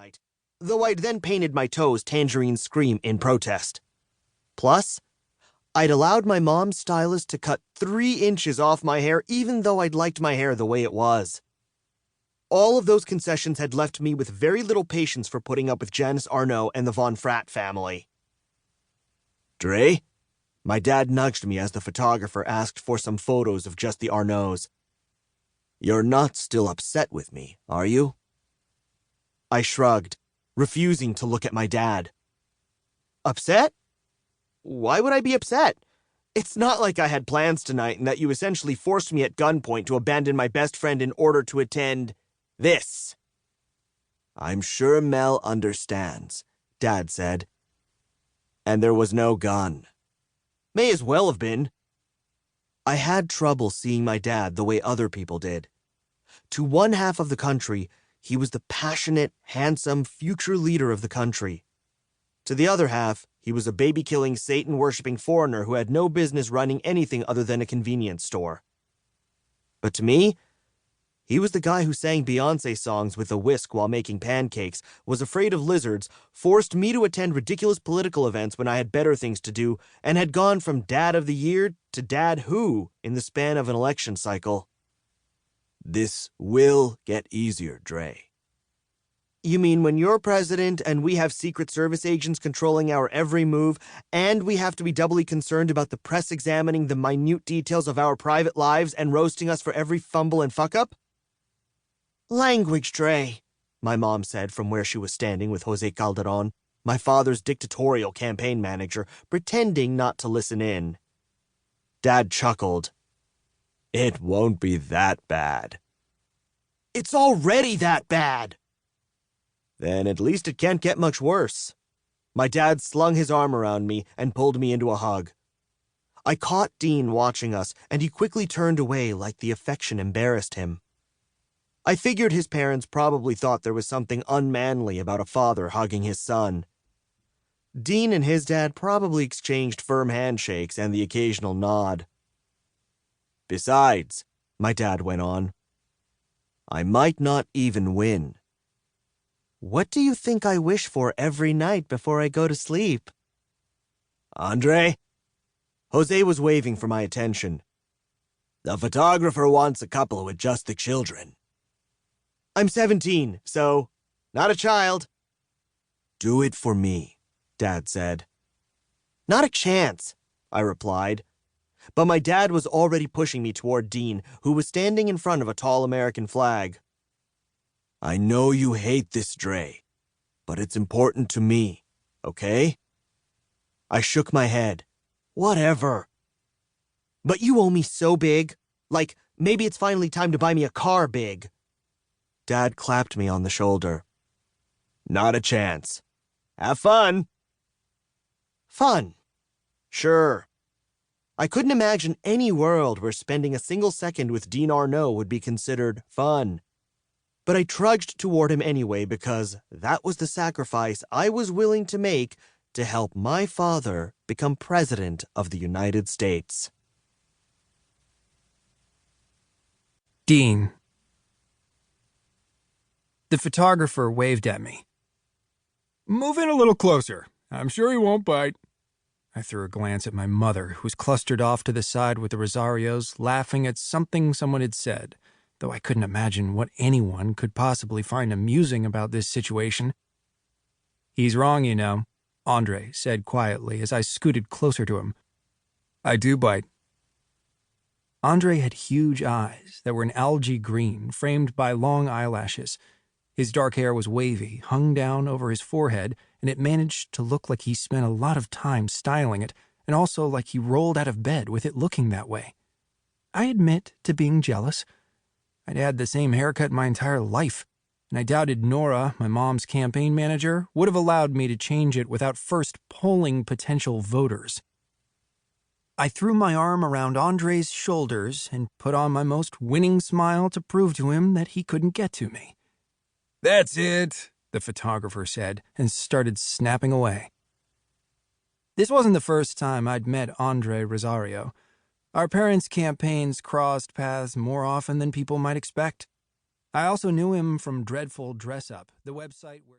night, though I'd then painted my toes tangerine scream in protest. Plus, I'd allowed my mom's stylist to cut 3 inches off my hair even though I'd liked my hair the way it was. All of those concessions had left me with very little patience for putting up with Janice Arnault and the Von Fratt family. "Dre?" My dad nudged me as the photographer asked for some photos of just the Arnaults. "You're not still upset with me, are you?" I shrugged, refusing to look at my dad. "Upset? Why would I be upset? It's not like I had plans tonight and that you essentially forced me at gunpoint to abandon my best friend in order to attend this." "I'm sure Mel understands," Dad said. "And there was no gun." "May as well have been." I had trouble seeing my dad the way other people did. To one half of the country, he was the passionate, handsome, future leader of the country. To the other half, he was a baby-killing, Satan-worshipping foreigner who had no business running anything other than a convenience store. But to me, he was the guy who sang Beyoncé songs with a whisk while making pancakes, was afraid of lizards, forced me to attend ridiculous political events when I had better things to do, and had gone from Dad of the Year to Dad Who in the span of an election cycle. "This will get easier, Dre." "You mean when you're president and we have Secret Service agents controlling our every move, and we have to be doubly concerned about the press examining the minute details of our private lives and roasting us for every fumble and fuck-up?" "Language, Dre," my mom said from where she was standing with Jose Calderon, my father's dictatorial campaign manager, pretending not to listen in. Dad chuckled. "It won't be that bad." "It's already that bad." "Then at least it can't get much worse." My dad slung his arm around me and pulled me into a hug. I caught Dean watching us, and he quickly turned away like the affection embarrassed him. I figured his parents probably thought there was something unmanly about a father hugging his son. Dean and his dad probably exchanged firm handshakes and the occasional nod. "Besides," my dad went on, "I might not even win." "What do you think I wish for every night before I go to sleep?" "Andre?" Jose was waving for my attention. "The photographer wants a couple with just the children." "I'm 17, so not a child." "Do it for me," Dad said. "Not a chance," I replied. But my dad was already pushing me toward Dean, who was standing in front of a tall American flag. "I know you hate this, Dre, but it's important to me, okay?" I shook my head. "Whatever." "But you owe me so big. Like, maybe it's finally time to buy me a car big." Dad clapped me on the shoulder. "Not a chance. Have fun." Fun. Sure. I couldn't imagine any world where spending a single second with Dean Arnault would be considered fun. But I trudged toward him anyway because that was the sacrifice I was willing to make to help my father become president of the United States. Dean. The photographer waved at me. "Move in a little closer. I'm sure he won't bite." I threw a glance at my mother, who was clustered off to the side with the Rosarios, laughing at something someone had said, though I couldn't imagine what anyone could possibly find amusing about this situation. "He's wrong, you know," Andre said quietly as I scooted closer to him. "I do bite." Andre had huge eyes that were an algae green, framed by long eyelashes. His dark hair was wavy, hung down over his forehead, and it managed to look like he spent a lot of time styling it, and also like he rolled out of bed with it looking that way. I admit to being jealous. I'd had the same haircut my entire life, and I doubted Nora, my mom's campaign manager, would have allowed me to change it without first polling potential voters. I threw my arm around Andre's shoulders and put on my most winning smile to prove to him that he couldn't get to me. "That's it," the photographer said, and started snapping away. This wasn't the first time I'd met Dre Rosario. Our parents' campaigns crossed paths more often than people might expect. I also knew him from Dreadful Dress Up, the website where